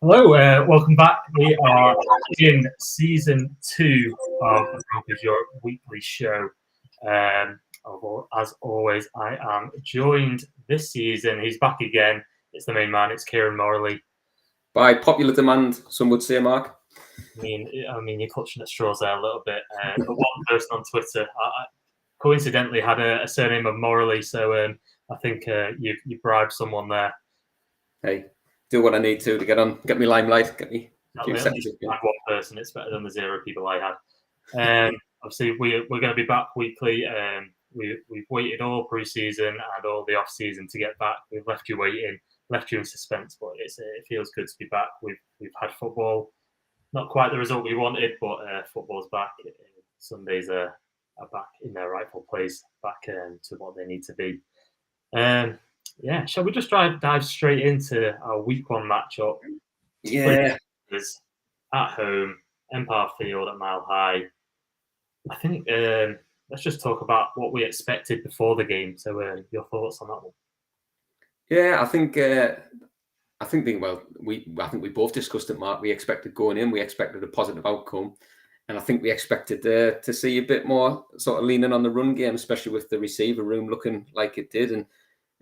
Hello, welcome back. We are in season 2 of the Broncos Europe weekly show. As always, I am joined this season. He's back again. It's the main man. It's Kieran Morley. By popular demand, some would say, Mark. I mean, you're clutching at straws there a little bit. But one person on Twitter, I coincidentally had a surname of Morley, so I think you bribed someone there. Hey, do what I need to get me limelight, get me. At least one person, it's better than the 0 people I had. Obviously, we're going to be back weekly. We've waited all pre-season and all the off-season to get back. We've left you waiting, left you in suspense, but it feels good to be back. We've had football, not quite the result we wanted, but football's back. Sundays are back in their rightful place, back to what they need to be. Shall we just dive straight into our week 1 matchup? Yeah. At home, Empire Field at Mile High. I think let's just talk about what we expected before the game. So, your thoughts on that one? Yeah, I think we both discussed it, Mark. We expected going in, we expected a positive outcome, and I think we expected to see a bit more sort of leaning on the run game, especially with the receiver room looking like it did. And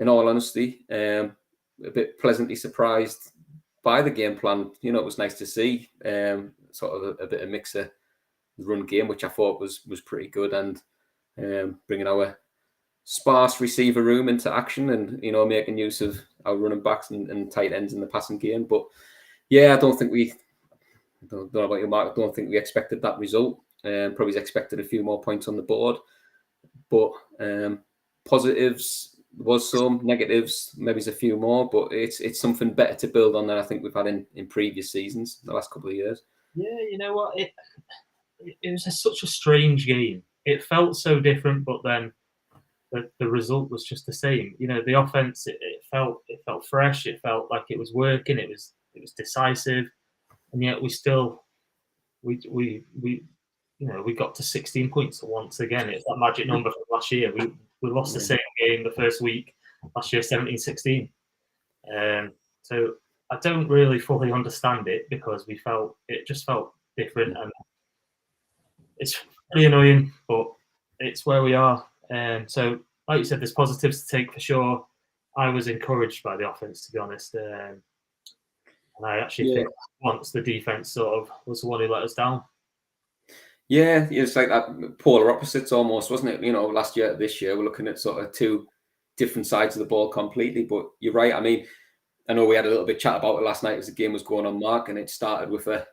in all honesty, a bit pleasantly surprised by the game plan. You know, it was nice to see sort of a bit of mix of the run game, which I thought was pretty good, and bringing our sparse receiver room into action, and making use of our running backs and tight ends in the passing game. But yeah, I don't know about you, Mark. I don't think we expected that result. Probably expected a few more points on the board, but positives was some, negatives maybe a few more, but it's something better to build on than I think we've had in previous seasons, the last couple of years. Yeah, you know what? It was such a strange game. It felt so different, but then the result was just the same. You know, the offense it felt fresh. It felt like it was working. It was decisive, and yet we got to 16 points once again. It's that magic number from last year. We lost the same game the first week last year, 17-16. So I don't really fully understand it, because it just felt different, and it's really annoying, but it's where we are. So, like you said, there's positives to take for sure. I was encouraged by the offense, to be honest, and I actually think once the defense sort of was the one who let us down. Yeah, it's like that polar opposites almost, wasn't it? You know, last year, this year, we're looking at sort of two different sides of the ball completely. But you're right. I mean, I know we had a little bit chat about it last night as the game was going on, Mark, and it started with a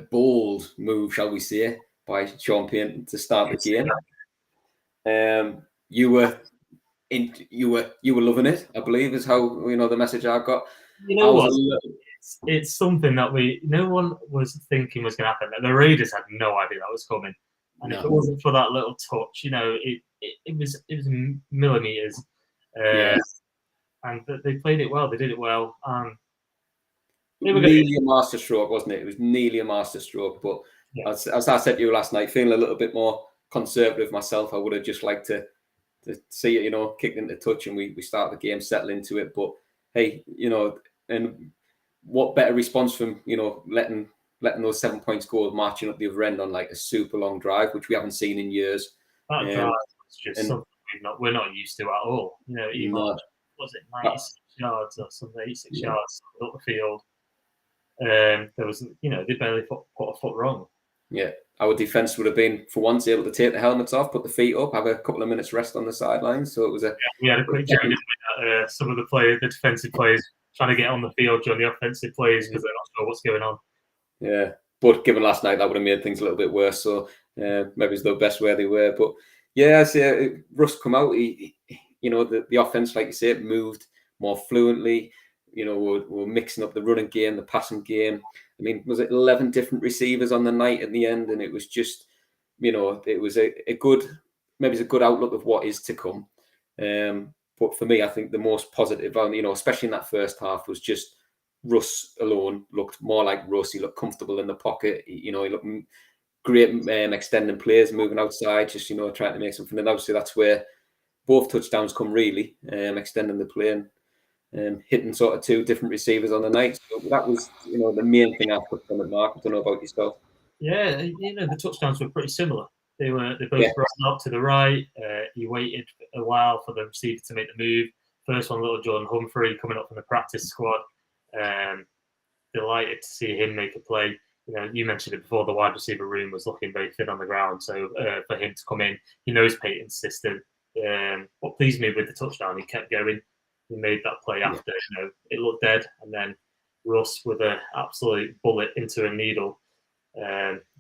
bold move, shall we say, by Sean Payton to start the game. You were loving it, I believe, is how the message I got. You know what? It's something that no one was thinking was going to happen. The Raiders had no idea that was coming, and if it wasn't for that little touch, it was millimeters. And they played it well. They did it well. Nearly a masterstroke, wasn't it? It was nearly a masterstroke. But as I said to you last night, feeling a little bit more conservative myself, I would have just liked to see it, kicked into touch, and we start the game, settle into it. But hey, and what better response from letting those 7 points go, marching up the other end on like a super long drive, which we haven't seen in years. That drive was just something we're not used to at all. Was it 96 yards or something, 86 yards up the field? There was, they barely put a foot wrong. Yeah, our defense would have been, for once, able to take the helmets off, put the feet up, have a couple of minutes rest on the sidelines. So it was we had a quick change at some of the defensive players trying to get on the field during the offensive plays because they're not sure what's going on. Yeah, but given last night, that would have made things a little bit worse. So maybe it's the best where they were. But yeah, I say Russ come out. The offense, like you said, moved more fluently. We're mixing up the running game, the passing game. I mean, was it 11 different receivers on the night at the end? And it was just, it was a good outlook of what is to come. But for me, I think the most positive, especially in that first half, was just Russ alone looked more like Russ. He looked comfortable in the pocket. He looked great extending plays, moving outside, just, trying to make something. And obviously that's where both touchdowns come, really, extending the play. And hitting sort of 2 different receivers on the night. So that was, the main thing I put on the mark. I don't know about yourself. Yeah, the touchdowns were pretty similar. They both Yeah. brought out to the right. He waited a while for the receiver to make the move. First one, little Jordan Humphrey coming up from the practice squad. Delighted to see him make a play. You mentioned it before. The wide receiver room was looking very thin on the ground, so for him to come in, he knows Peyton's system. What pleased me with the touchdown, he kept going. He made that play after it looked dead, and then Russ with an absolute bullet into a needle.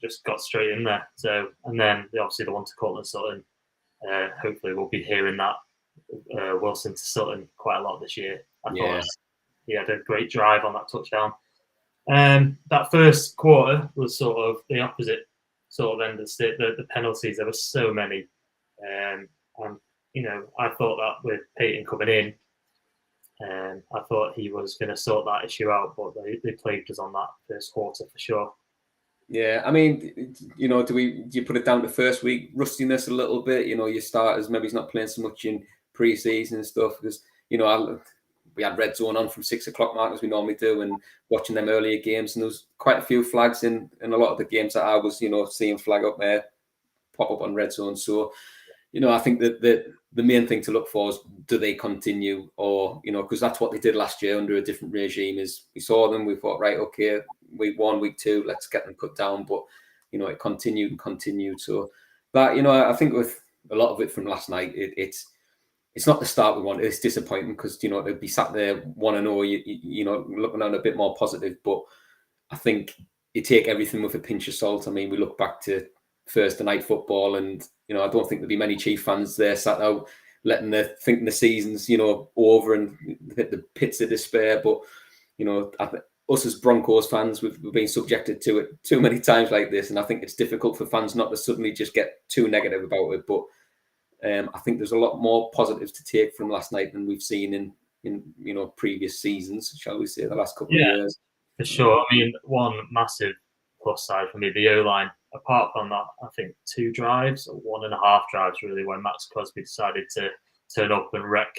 Just got straight in there. So, and then obviously the one to Cortland Sutton. Hopefully, we'll be hearing that Wilson to Sutton quite a lot this year. I thought he had a great drive on that touchdown. That first quarter was sort of the opposite sort of end of the penalties. There were so many, and I thought that with Peyton coming in, I thought he was going to sort that issue out, but they plagued us on that first quarter for sure. Yeah, I mean, do you put it down to first week rustiness a little bit? Your starters, maybe he's not playing so much in pre-season and stuff because, we had Red Zone on from 6 o'clock mark as we normally do and watching them earlier games. And there was quite a few flags in a lot of the games that I was, seeing flag up there, pop up on Red Zone. So, I think that the main thing to look for is do they continue or, because that's what they did last year under a different regime is we saw them, we thought, right, okay, week 1, week 2, let's get them cut down. But, it continued and continued. So that, I think with a lot of it from last night, it's not the start we want. It's disappointing because, they'd be sat there 1-0, looking on a bit more positive. But I think you take everything with a pinch of salt. I mean, we look back to Thursday night football and, I don't think there'll be many Chief fans there sat out thinking the season's, over and hit the pits of despair. But, us as Broncos fans, we've been subjected to it too many times like this. And I think it's difficult for fans not to suddenly just get too negative about it. But I think there's a lot more positives to take from last night than we've seen in previous seasons, shall we say, the last couple of years. For sure. I mean, one massive plus side for me, the O-line. Apart from that, I think 2 drives or 1.5 drives really when Max Crosby decided to turn up and wreck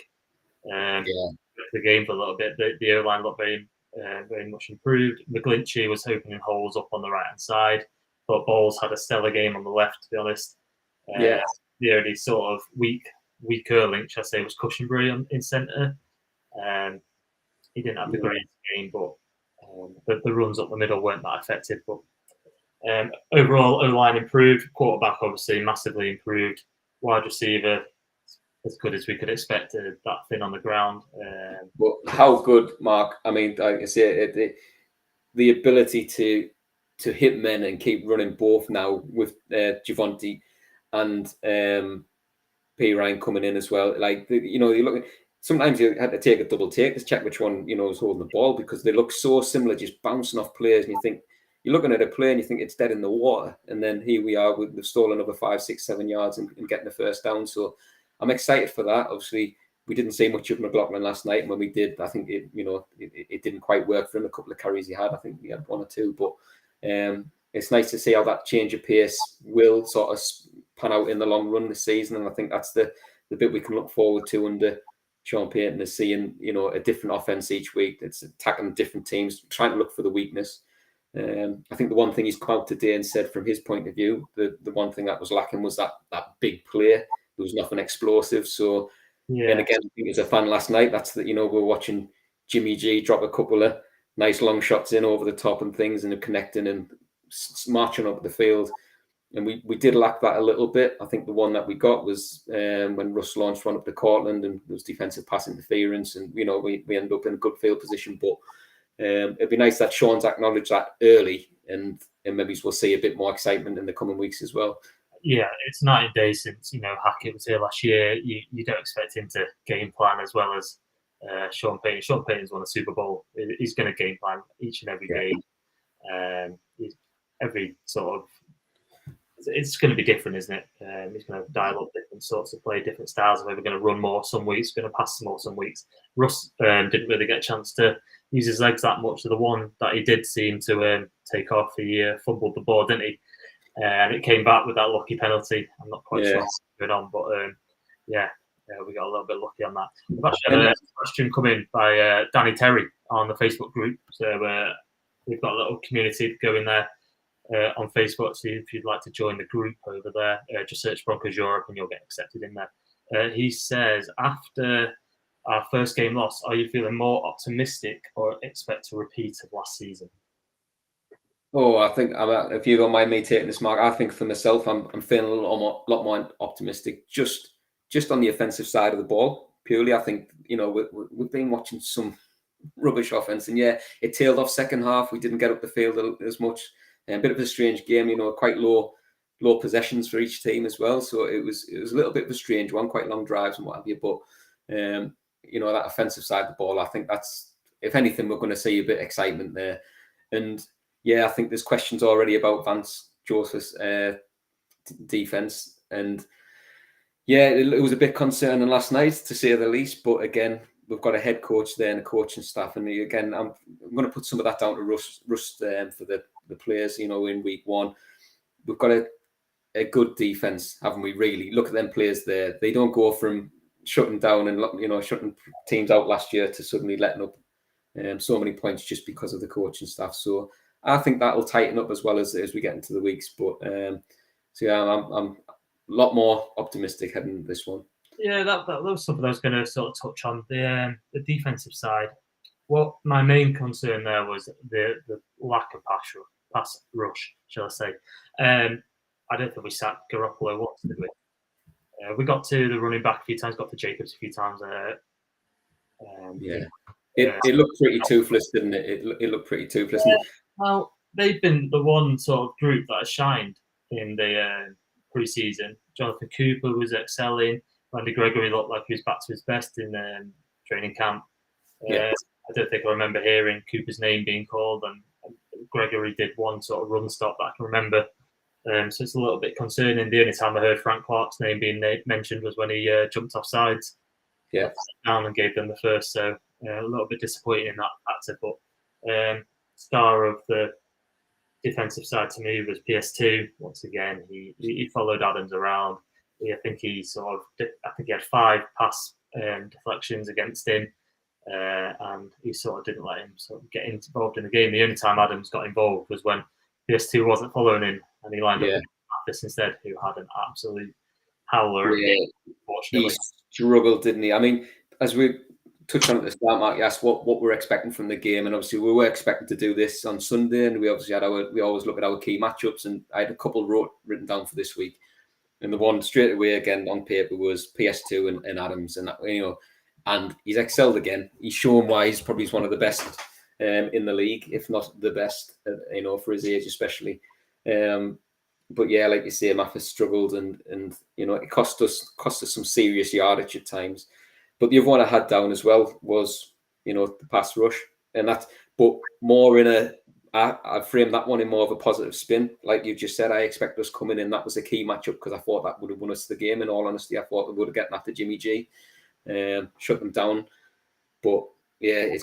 the game for a little bit. The O-line looked very much improved. McGlinchey was opening holes up on the right-hand side. But Bowles had a stellar game on the left, to be honest. The only sort of weaker link, shall I say, was Cushenberry in centre. He didn't have the greatest game, but the runs up the middle weren't that effective. But overall, O-line improved. Quarterback, obviously, massively improved. Wide receiver, as good as we could expect, that thin on the ground. But how good, Mark? I mean, like I say, the ability to hit men and keep running both now with Javonte and P. Ryan coming in as well. Like, you're looking. Sometimes you had to take a double take to check which one, was holding the ball because they look so similar, just bouncing off players. And you think, you're looking at a play and you think it's dead in the water. And then here we are, they've stolen another 5, 6, 7 yards and getting the first down. So I'm excited for that. Obviously, we didn't see much of McLaughlin last night. And when we did, I think it didn't quite work for him. A couple of carries he had, I think he had 1 or 2. But it's nice to see how that change of pace will sort of pan out in the long run this season. And I think that's the bit we can look forward to under Sean Payton, is seeing, a different offense each week that's attacking different teams, trying to look for the weakness. I think the one thing he's come out today and said from his point of view, the one thing that was lacking was that big play. There was nothing explosive. So, and again, I think as a fan last night, that's that, we're watching Jimmy G drop a couple of nice long shots in over the top and things and connecting and marching up the field. And we did lack that a little bit. I think the one that we got was when Russ launched one up to Cortland and there was defensive pass interference and, we ended up in a good field position. But it'd be nice that Sean's acknowledged that early and maybe we'll see a bit more excitement in the coming weeks as well. Yeah, it's 90 days since, Hackett was here last year. You don't expect him to game plan as well as Sean Payton. Sean Payton's won a Super Bowl. He's going to game plan each and every game. Every sort of, it's going to be different, isn't it? He's going to dial up different sorts of play, different styles. If we're going to run more some weeks, going to pass more some weeks. Russ didn't really get a chance to use his legs that much. So the one that he did seem to take off, he fumbled the ball, didn't he? And it came back with that lucky penalty. I'm not quite sure what's going on, but we got a little bit lucky on that. We've actually had a question come in by Danny Terry on the Facebook group. So we've got a little community going there on Facebook. So if you'd like to join the group over there, just search Broncos Europe and you'll get accepted in there. He says, after our first game loss, are you feeling more optimistic or expect a repeat of last season? Oh, I think if you don't mind me taking this, Mark, I think for myself, I'm feeling a lot more optimistic. Just on the offensive side of the ball, purely. I think we've been watching some rubbish offense, and yeah, it tailed off second half. We didn't get up the field as much. A bit of a strange game, quite low possessions for each team as well. So it was a little bit of a strange one, quite long drives and what have you. But that offensive side of the ball, I think that's, if anything, we're going to see a bit of excitement there. And yeah, I think there's questions already about Vance Joseph's defense, and yeah, it was a bit concerning last night, to say the least. But again, we've got a head coach there and a coaching staff, and again, I'm going to put some of that down to rust for the players. In week one, we've got a good defense, haven't we? Really, look at them players there. They don't go from shutting down and shutting teams out last year to suddenly letting up so many points just because of the coaching staff. So I think that'll tighten up as well as we get into the weeks. But so yeah, I'm a lot more optimistic heading into this one. Yeah, that was something I was going to sort of touch on, the defensive side. What my main concern there was the lack of pass rush, shall I say. I don't think we sacked Garoppolo once, did we? We got to the running back a few times, got to Jacobs a few times. It looked pretty toothless, didn't it? It looked pretty toothless. Well, they've been the one sort of group that has shined in the pre-season. Jonathan Cooper was excelling. Randy Gregory looked like he was back to his best in training camp. I don't think I remember hearing Cooper's name being called, and Gregory did one sort of run stop that I can remember. So it's a little bit concerning. The only time I heard Frank Clark's name being mentioned was when he jumped off sides, down and gave them the first. So a little bit disappointing in that factor. But star of the defensive side to me was PS2. Once again, he followed Adams around. I think he had 5 pass deflections against him, and he sort of didn't let him sort of get involved in the game. The only time Adams got involved was when PS2 wasn't following him, and he lined up with Mathis instead, who had an absolute howler. Yeah, he struggled, didn't he? I mean, as we touched on at the start, Mark, you asked what we're expecting from the game, and obviously we were expecting to do this on Sunday, and we obviously we always look at our key matchups, and I had a couple written down for this week, and the one straight away again on paper was PS2 and Adams, and and he's excelled again. He's shown why he's probably one of the best in the league, if not the best, for his age especially. But yeah, like you say, Mathis struggled, and it cost us some serious yardage at times. But the other one I had down as well was the pass rush, and but more in I framed that one in more of a positive spin. Like you just said, I expect us coming in. That was a key matchup because I thought that would have won us the game. In all honesty, I thought we would have gotten after Jimmy G, shut them down. But yeah, it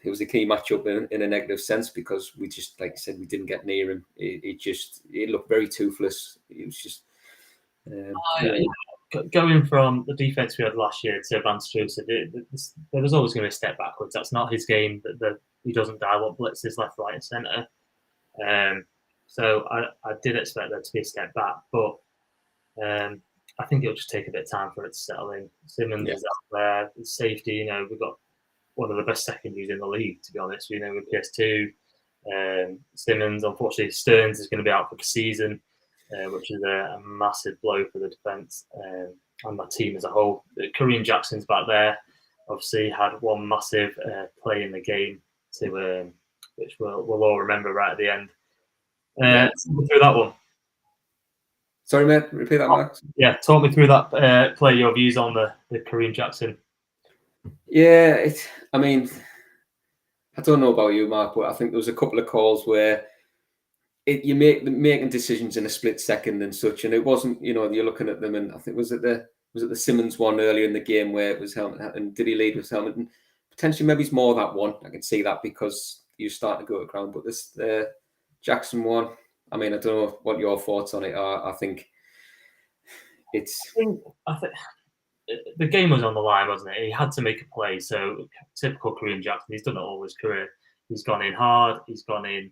was a key matchup in a negative sense because we just, like I said, we didn't get near him. It looked very toothless. It was just going from the defense we had last year to Vance Joseph. There was always going to be a step backwards. That's not his game. He doesn't dial up blitzes left, right, and centre. So I did expect there to be a step back, but I think it'll just take a bit of time for it to settle in. Simmons is up there. Safety, we've got one of the best secondaries in the league, to be honest. With PS2, Simmons. Unfortunately, Stearns is going to be out for the season, which is a massive blow for the defence and my team as a whole. Kareem Jackson's back there. Obviously, had one massive play in the game which we'll all remember right at the end. Talk me through that one. Sorry, mate. Repeat that, Mark. Yeah, talk me through that play. Your views on the Kareem Jackson. Yeah, I mean, I don't know about you, Mark, but I think there was a couple of calls where you're making decisions in a split second and such, and it wasn't, you're looking at them, and I think was it the Simmons one earlier in the game where it was helmet, and did he lead with helmet? And potentially maybe it's more that one. I can see that because you start to go to ground, but this Jackson one, I mean, I don't know what your thoughts on it are. I think the game was on the line, wasn't it? He had to make a play. So typical Kareem Jackson. He's done it all his career. He's gone in hard. He's gone in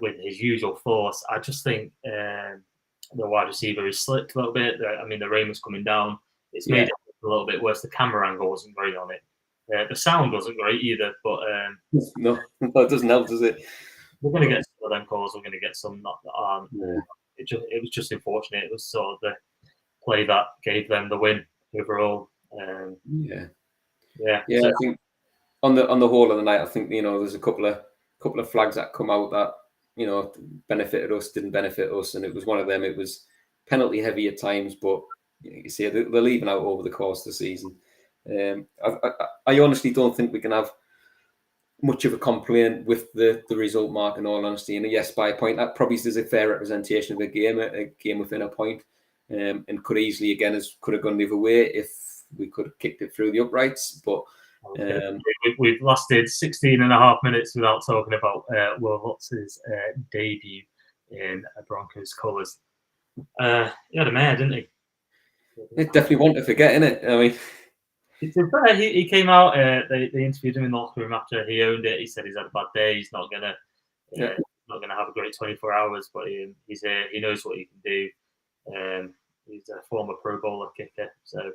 with his usual force. I just think the wide receiver has slipped a little bit. I mean, the rain was coming down. It's made it a little bit worse. The camera angle wasn't great on it. The sound wasn't great either. But no, it doesn't help, does it? we're going to get some of them calls. We're going to get some not that aren't. Yeah. It was just unfortunate. It was sort of the play that gave them the win overall. Yeah. So, I think on the whole of the night, I think there's a couple of flags that come out that benefited us, didn't benefit us, and it was one of them. It was penalty heavy at times, but you see they're leaving out over the course of the season. I honestly don't think we can have much of a complaint with the result, Mark, in all honesty. And yes, by a point, that probably is a fair representation of a game within a point, and could easily, again, could have gone the other way if we could have kicked it through the uprights. But we've lasted 16 and a half minutes without talking about Will Lutz's debut in Broncos colours. He had a mare, didn't he? It definitely won't forget, innit? I mean, he came out. They interviewed him in the locker room after he owned it. He said he's had a bad day. He's not gonna have a great 24 hours, but he's here. He knows what he can do. He's a former Pro Bowler kicker, so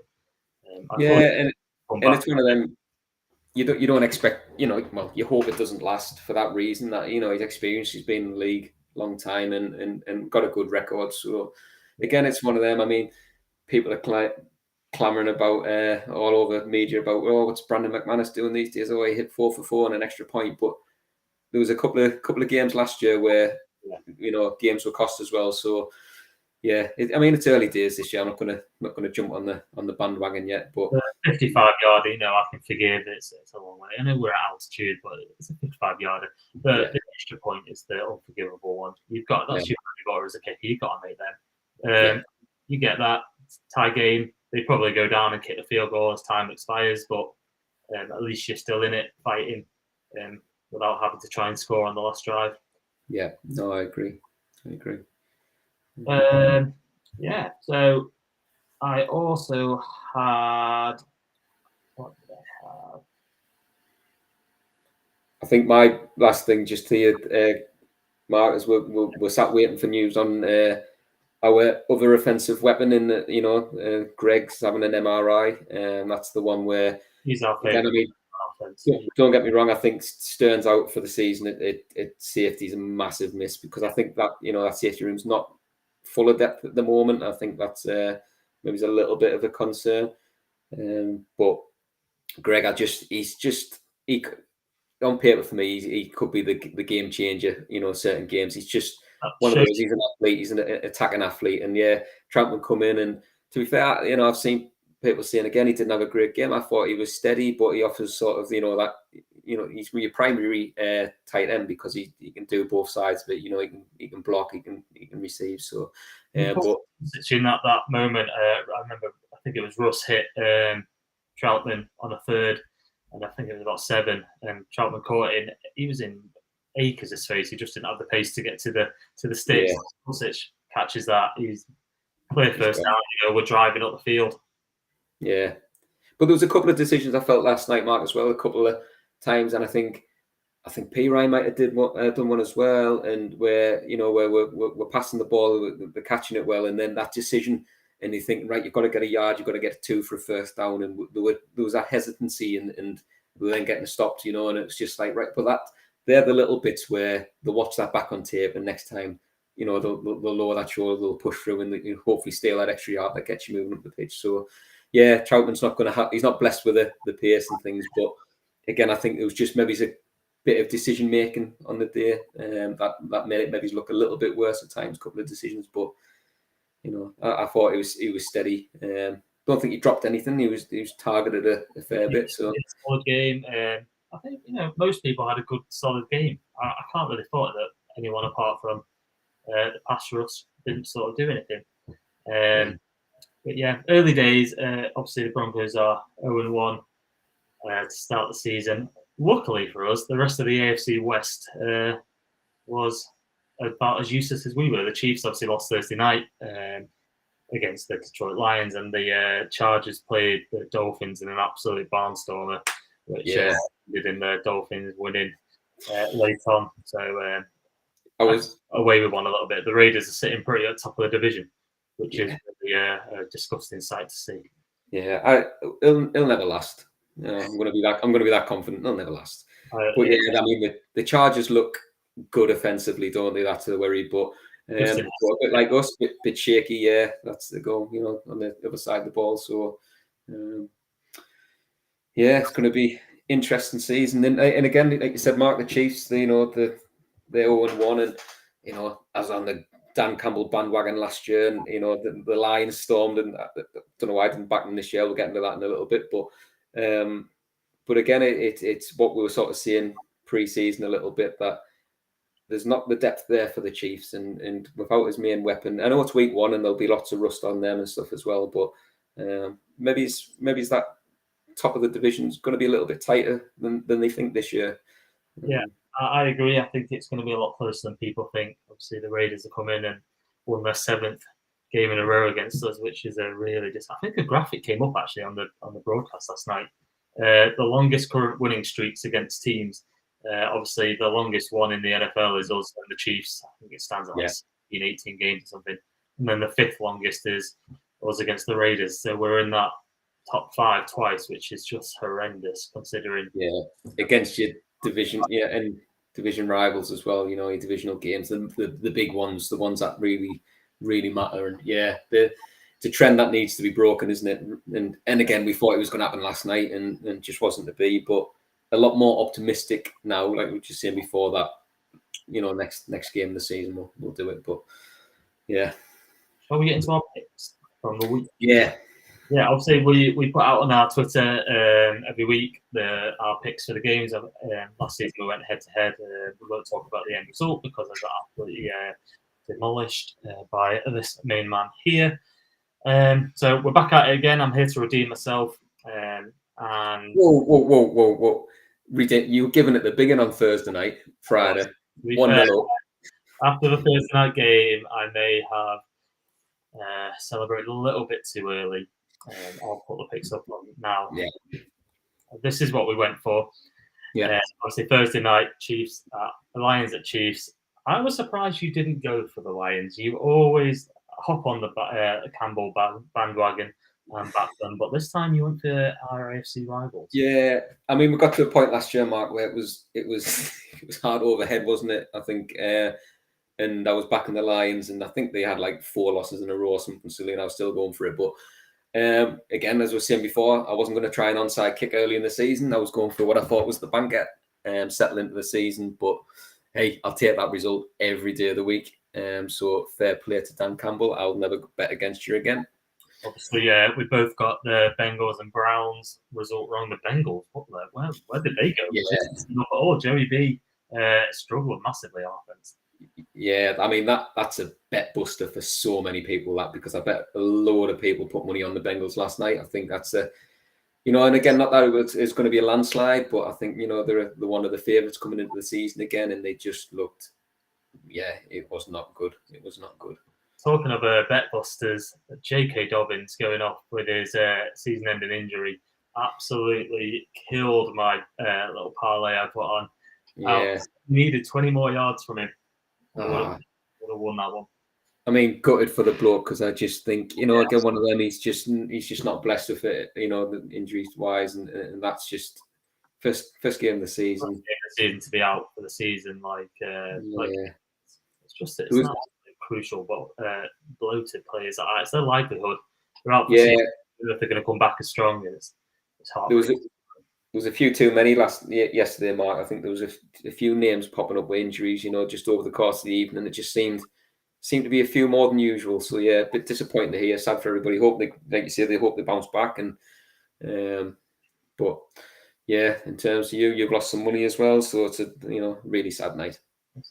and it's one of them. You don't expect, well, you hope it doesn't last for that reason. That his experience, he's been in the league a long time and got a good record. So again, it's one of them. I mean, people are clamoring about all over media about, what's Brandon McManus doing these days? Oh, he hit 4 for 4 and an extra point. But there was a couple of games last year where games were cost as well. So yeah, it's early days this year. I'm not gonna jump on the bandwagon yet. But 55-yarder, I can forgive. It's a long way. I know we're at altitude, but it's a 55-yarder. The extra point is the unforgivable one. That's your got as a kicker. You've got to make them. You get that tie game. They probably go down and kick the field goal as time expires, but at least you're still in it, fighting, without having to try and score on the last drive. Yeah, no, I agree. So I also had. What did I have? I think my last thing, just to you, Mark, is we're sat waiting for news on our other offensive weapon in Greg's having an MRI, and that's the one where he's our favorite. Don't get me wrong. I think Stern's out for the season. Safety's a massive miss because I think that that safety room's not full of depth at the moment. I think that's maybe a little bit of a concern. But Greg, he on paper for me, he could be the game changer. Certain games, he's just one of those. He's an athlete. He's an attacking athlete, and Troutman come in. And to be fair, I've seen people saying again he didn't have a great game. I thought he was steady, but he offers sort of that he's your primary tight end because he can do both sides of it. He can block, he can receive. So, but in that moment, I remember I think it was Russ hit Troutman on a third, and I think it was about 7, and Troutman caught it. He was in acres of space. He just didn't have the pace to get to the sticks. Rusic catches that. He's clear first down. We're driving up the field. Yeah, but there was a couple of decisions I felt last night, Mark, as well. A couple of times, and I think P. Ryan might have done one as well, and where where we're passing the ball, we're catching it well, and then that decision, and you think, right, you've got to get a yard, you've got to get 2 for a first down, and there was that hesitancy, and we were then getting stopped, and it was just like, right, but they're the little bits where they'll watch that back on tape, and next time, they'll lower that shoulder, they'll push through, and hopefully steal that extra yard that gets you moving up the pitch. So. Yeah, Troutman's not going to he's not blessed with the pace and things, but again, I think it was just maybe a bit of decision making on the day that made it maybe look a little bit worse at times. A couple of decisions, but I thought he was steady. Don't think he dropped anything. He was targeted a fair bit. So it's a solid game. I think most people had a good solid game. I can't really thought that anyone apart from the pass rush didn't sort of do anything. But early days. Obviously, the Broncos are 0-1 to start the season. Luckily for us, the rest of the AFC West was about as useless as we were. The Chiefs obviously lost Thursday night. against the Detroit Lions, and the Chargers played the Dolphins in an absolute barnstormer, which ended in the Dolphins winning late on. So I was away with one a little bit. The Raiders are sitting pretty at the top of the division, which is really a disgusting sight to see. Yeah, it'll never last. I'm going to be that confident. They'll never last. But yeah, I mean the Chargers look good offensively, don't they? That's a worry. But a bit like us, bit shaky. Yeah, that's the goal. On the other side of the ball. So yeah, it's going to be interesting season. And again, like you said, Mark, the Chiefs. They're 0-1, and I was on the Dan Campbell bandwagon last year, and the Lions stormed, and I don't know why I didn't back them this year. We'll get into that in a little bit, but again, it's what we were sort of seeing pre-season a little bit, that there's not the depth there for the Chiefs, and without his main weapon, I know it's week 1 and there'll be lots of rust on them and stuff as well, but maybe it's that top of the division is going to be a little bit tighter than they think this year. Yeah, I agree. I think it's going to be a lot closer than people think. Obviously, the Raiders have come in and won their 7th game in a row against us, which is a really I think a graphic came up actually on the broadcast last night. The longest current winning streaks against teams. Obviously, the longest one in the NFL is us and the Chiefs. I think it stands at like 18 games or something. And then the 5th longest is us against the Raiders. So we're in that top 5 twice, which is just horrendous considering. Yeah, against your division, and division rivals as well. Your divisional games, the big ones, the ones that really, really matter. And it's a trend that needs to be broken, isn't it? And again, we thought it was going to happen last night, and just wasn't to be. But a lot more optimistic now, like we were just saying before, that next game of the season we'll do it. But yeah, shall we get into our picks from the week? Yeah, obviously we put out on our Twitter every week our picks for the games. Last season we went head to head. We won't talk about the end result because I got absolutely demolished by this main man here. So we're back at it again. I'm here to redeem myself. And whoa! You were given it the big one on Thursday night, Friday. 1-0. After the Thursday night game, I may have celebrated a little bit too early. I'll put the picks up on now. Yeah. This is what we went for. Yeah. Obviously, Thursday night, Chiefs, the Lions at Chiefs. I was surprised you didn't go for the Lions. You always hop on the Campbell bandwagon and back them, but this time you went for our AFC rivals. Yeah, I mean, we got to a point last year, Mark, where it was hard overhead, wasn't it? I think, and I was backing the Lions, and I think they had like 4 losses in a row or something silly, and I was still going for it. But again, as we were saying before, I wasn't going to try an onside kick early in the season. I was going for what I thought was the banker, settle into the season. But hey, I'll take that result every day of the week. So fair play to Dan Campbell. I'll never bet against you again. Obviously, we both got the Bengals and Browns result wrong. The Bengals, where did they go? Yeah. Joey B struggled massively on offense. Yeah, I mean that's a bet buster for so many people, because I bet a load of people put money on the Bengals last night. I think that's and again, not that it's going to be a landslide, but I think they're one of the favourites coming into the season again, and they just looked. Yeah, it was not good. It was not good. Talking of bet busters, J.K. Dobbins going off with his season-ending injury absolutely killed my little parlay I put on. Yeah, needed 20 more yards from him. Would have won that one. I mean, gutted for the bloke, because I just think again, one of them. He's just not blessed with it. The injuries wise, and that's just first game of the season. To be out for the season, it's not crucial, but bloated players it's their livelihood. They're out for season, if they're going to come back as strong as it's hard. There was a few too many yesterday, Mark. I think there was a few names popping up with injuries, just over the course of the evening. It just seemed to be a few more than usual. So yeah, a bit disappointing to hear. Sad for everybody. Hope like you say, they hope they bounce back. And but yeah, in terms of you've lost some money as well. So it's a really sad night. It's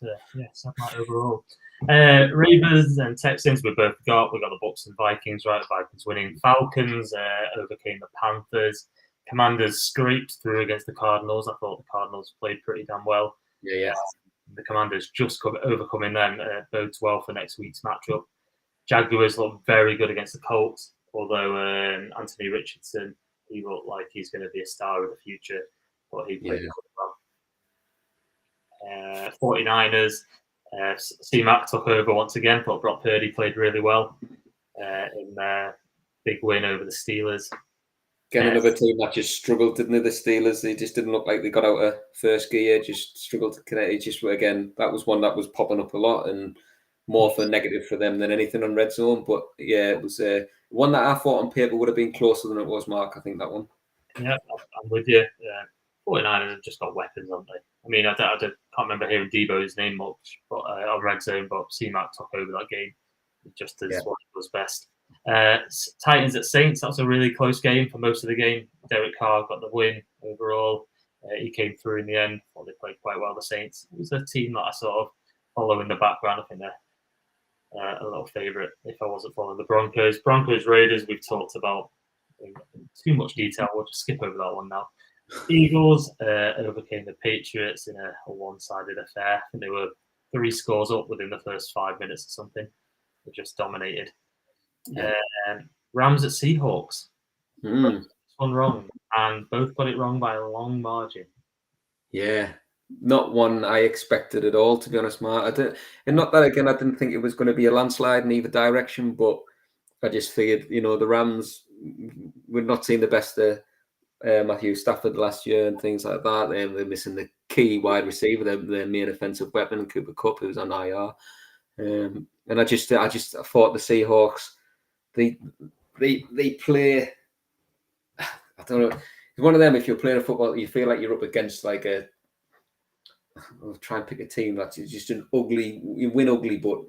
sad night overall. Ravens and Texans we both got. We got the Bucks and Vikings, right? Vikings winning. Falcons overcame the Panthers. Commanders scraped through against the Cardinals. I thought the Cardinals played pretty damn well. Yeah. The Commanders just overcoming them bodes well for next week's matchup. Jaguars look very good against the Colts, although Anthony Richardson, he looked like he's going to be a star of the future, but he played well. 49ers, C-Mac took over once again, but Brock Purdy played really well in their big win over the Steelers. Again, another team that just struggled, didn't they? The Steelers, they just didn't look like they got out of first gear, just struggled to connect. It just, again, that was one that was popping up a lot and more for negative for them than anything on Red Zone. But yeah, it was one that I thought on paper would have been closer than it was, Mark. I think that one. Yeah, I'm with you. 49ers have just got weapons, haven't they? I mean, I can't remember hearing Debo's name much, but on Red Zone, but C-Mac took over that game just as what was best. Titans at Saints, that was a really close game for most of the game. Derek Carr got the win overall. He came through in the end. Well, they played quite well, the Saints. It was a team that I sort of follow in the background. I think they're a little favourite if I wasn't following the Broncos. Broncos Raiders, we've talked about in too much detail. We'll just skip over that one now. Eagles overcame the Patriots in a one-sided affair. And they were 3 scores up within the first 5 minutes or something. They just dominated. Rams at Seahawks. One wrong, and both got it wrong by a long margin. Yeah, not one I expected at all, to be honest, Mark. And not that, again, I didn't think it was going to be a landslide in either direction, but I just figured, the Rams, we're not seeing the best of Matthew Stafford last year and things like that. They're missing the key wide receiver, their main offensive weapon, Cooper Kupp, who's on IR. And I thought the Seahawks, they play. I don't know. It's one of them. If you're playing a football, you feel like you're up against like I'll try and pick a team that's just an ugly. You win ugly, but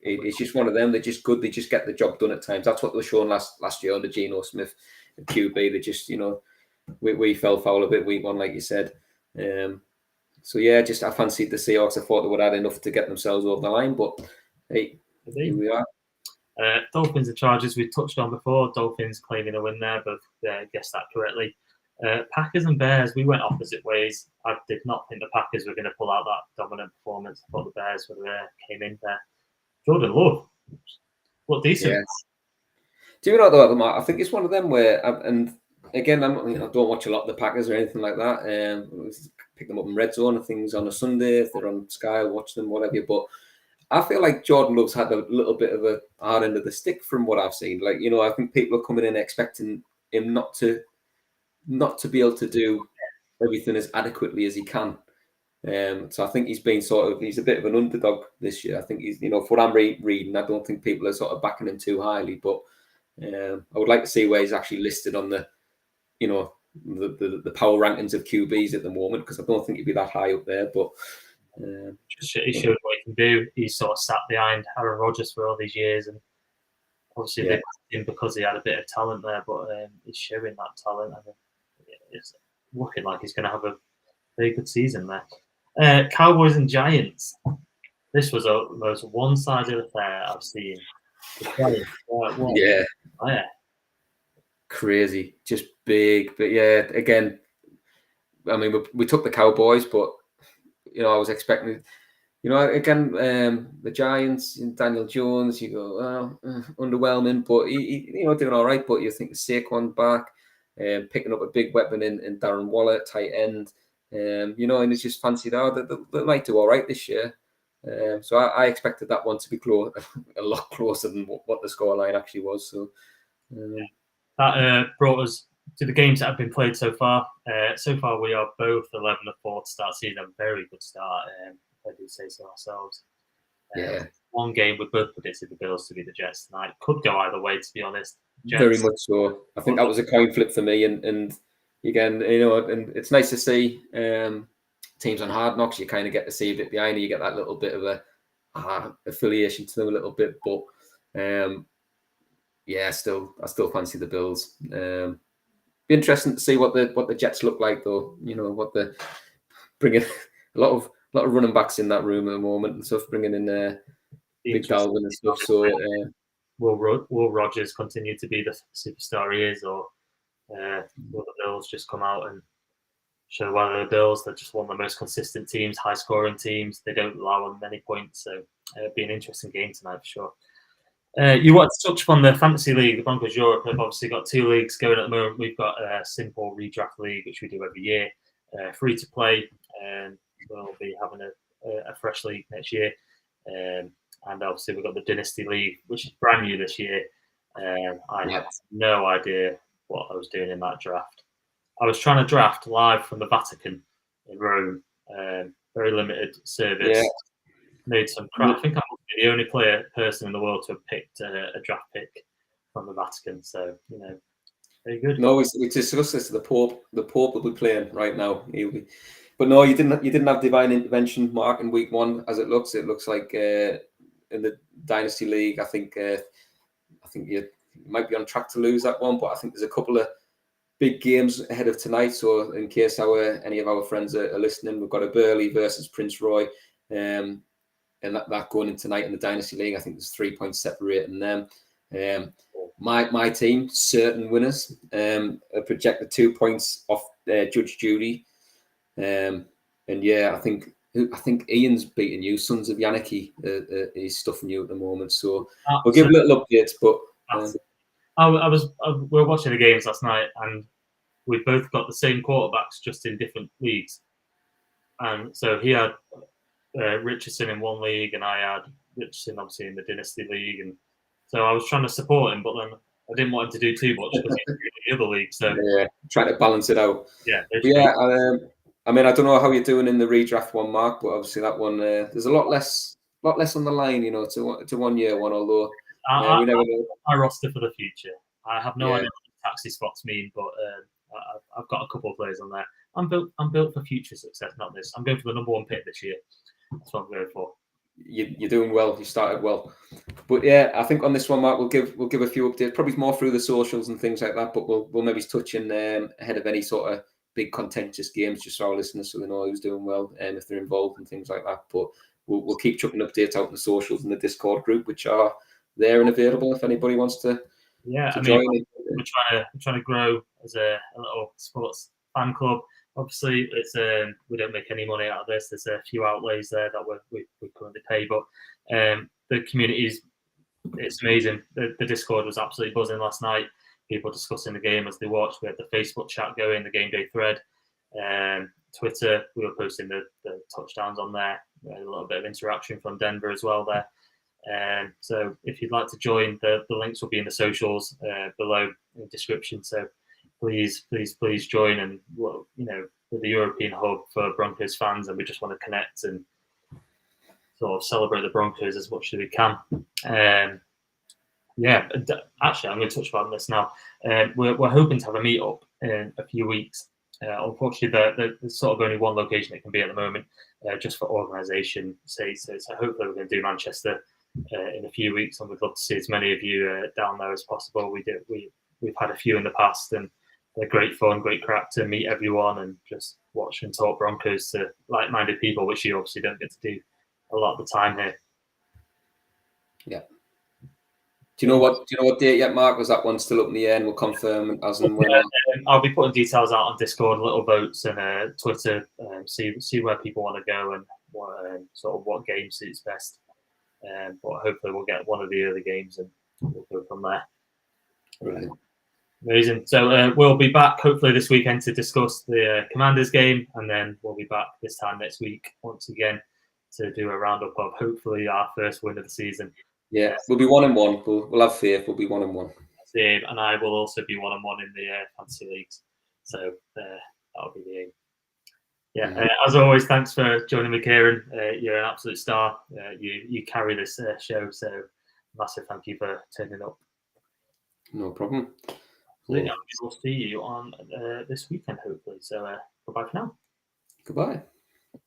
it's just one of them. They're just good. They just get the job done at times. That's what they were showing last year under Geno Smith and QB. They just we fell foul a bit week one, like you said. So yeah, I fancied the Seahawks. I thought they would add enough to get themselves over the line, but hey, here we are. Dolphins and Chargers we touched on before. Dolphins claiming a win there, but guessed that correctly. Packers and Bears, we went opposite ways. I did not think the Packers were going to pull out that dominant performance. I thought the Bears came in there. Jordan Love, what decent. Yeah. Do you know though, Mark? I think it's one of them where, and again, I don't watch a lot of the Packers or anything like that. Pick them up in Red Zone and things on a Sunday. If they're on Sky, watch them, whatever. But I feel like Jordan Love's had a little bit of a hard end of the stick from what I've seen. Like, I think people are coming in expecting him not to be able to do everything as adequately as he can. So I think he's a bit of an underdog this year. I think he's, for what I'm reading, I don't think people are sort of backing him too highly, but I would like to see where he's actually listed on the power rankings of QBs at the moment, because I don't think he'd be that high up there, but he showed what he can do. He sort of sat behind Aaron Rodgers for all these years, and obviously they picked him because he had a bit of talent there, but he's showing that talent. I mean, it's looking like he's going to have a very good season there. Cowboys and Giants. This was the most one-sided affair I've seen. Crazy, just big, but yeah, again, I mean, we took the Cowboys, but I was expecting, again, the Giants and Daniel Jones. You go, underwhelming, but he doing all right. But you think Saquon back, picking up a big weapon in Darren Waller, tight end, and it's just fancied out that they might do all right this year. So I expected that one to be a lot closer than what the scoreline actually was. So that brought us to the games that have been played so far. So far, we are both 11-4 to start season. A very good start, if I do say so ourselves. One game we both predicted the Bills to be the Jets tonight. Could go either way, to be honest. Jets, very much so. I think that was a coin flip for me. And again, and it's nice to see teams on Hard Knocks. You kind of get to see a bit behind it. You get that little bit of a affiliation to them a little bit, but I still fancy the Bills. Be interesting to see what the Jets look like, though. What the bringing a lot of running backs in that room at the moment and stuff, bringing in Big Dalvin and stuff. So will Rodgers continue to be the superstar he is, or will the Bills just come out and show whether the Bills, they're just one of the most consistent teams, high scoring teams. They don't allow them many points, so it'll be an interesting game tonight for sure. You want to touch upon the fantasy league? The Broncos Europe have obviously got 2 leagues going at the moment. We've got a simple redraft league, which we do every year, free to play, and we'll be having a fresh league next year. And obviously we've got the Dynasty League, which is brand new this year. I had no idea what I was doing in that draft. I was trying to draft live from the Vatican in Rome. Very limited service. Yeah. Made some crap. I think I must be the only person in the world to have picked a draft pick from the Vatican. So, very good. No, we discussed this. The Pope will be playing right now. But no, you didn't have divine intervention, Mark, in week 1. As it looks like in the Dynasty League, I think you might be on track to lose that one. But I think there's a couple of big games ahead of tonight. So in case any of our friends are listening, we've got a Burley versus Prince Roy. And that going in tonight in the Dynasty League, I think there's 3 points separating them. My team, certain winners, are projected 2 points off Judge Judy. And yeah, I think Ian's beating you. Sons of Yannicky is stuffing you at the moment. So we'll give a little updates. But we were watching the games last night, and we both got the same quarterbacks, just in different leagues. And so he had Richardson in one league, and I had Richardson obviously in the Dynasty League, and so I was trying to support him, but then I didn't want him to do too much because he's in the other league. So yeah, trying to balance it out. Yeah, I mean, I don't know how you're doing in the redraft one, Mark, but obviously that one there's a lot less on the line, to 1 year one. Although we never know. My roster for the future. I have no idea what taxi spots mean, but I've got a couple of players on there. I'm built for future success, not this. I'm going for the number 1 pick this year. That's what I'm going for. You're doing well. You started well, but yeah, I think on this one, Mark, we'll give a few updates, probably more through the socials and things like that. But we'll maybe touch in ahead of any sort of big contentious games, just so our listeners, so they know who's doing well and if they're involved and things like that. But we'll keep chucking updates out in the socials and the Discord group, which are there and available if anybody wants to. Join. We're trying to grow as a little sports fan club. Obviously, it's we don't make any money out of this. There's a few outlays there that we currently pay, but the community it's amazing. The Discord was absolutely buzzing last night. People discussing the game as they watched. We had the Facebook chat going, the game day thread, Twitter. We were posting the touchdowns on there. We had a little bit of interaction from Denver as well there. So if you'd like to join, the links will be in the socials below in the description. So please join, and we're the European hub for Broncos fans, and we just want to connect and sort of celebrate the Broncos as much as we can. Actually, I'm going to touch upon this now. We're hoping to have a meet up in a few weeks. Unfortunately, there's sort of only one location it can be at the moment, just for organisation sake. So hopefully we're going to do Manchester in a few weeks, and we'd love to see as many of you down there as possible. We've had a few in the past, and they're great fun, great crack to meet everyone and just watch and talk Broncos to like-minded people, which you obviously don't get to do a lot of the time here. Yeah. Do you know what date yet, Mark? Was that one still up in the air, and we'll confirm as and when? I'll be putting details out on Discord, little votes, and Twitter. See where people want to go and what game suits best. But hopefully we'll get one of the early games and we'll go from there. Brilliant. Amazing. So we'll be back hopefully this weekend to discuss the Commanders game, and then we'll be back this time next week once again to do a roundup of hopefully our first win of the season. Yeah, we'll be 1-1. We'll have faith. We'll be 1-1. Same, and I will also be 1-1 in the fantasy leagues. So that'll be the aim. Yeah, as always, thanks for joining me, Kieran. You're an absolute star. You carry this show, so massive thank you for turning up. No problem. We will see you on this weekend, hopefully. So goodbye for now. Goodbye.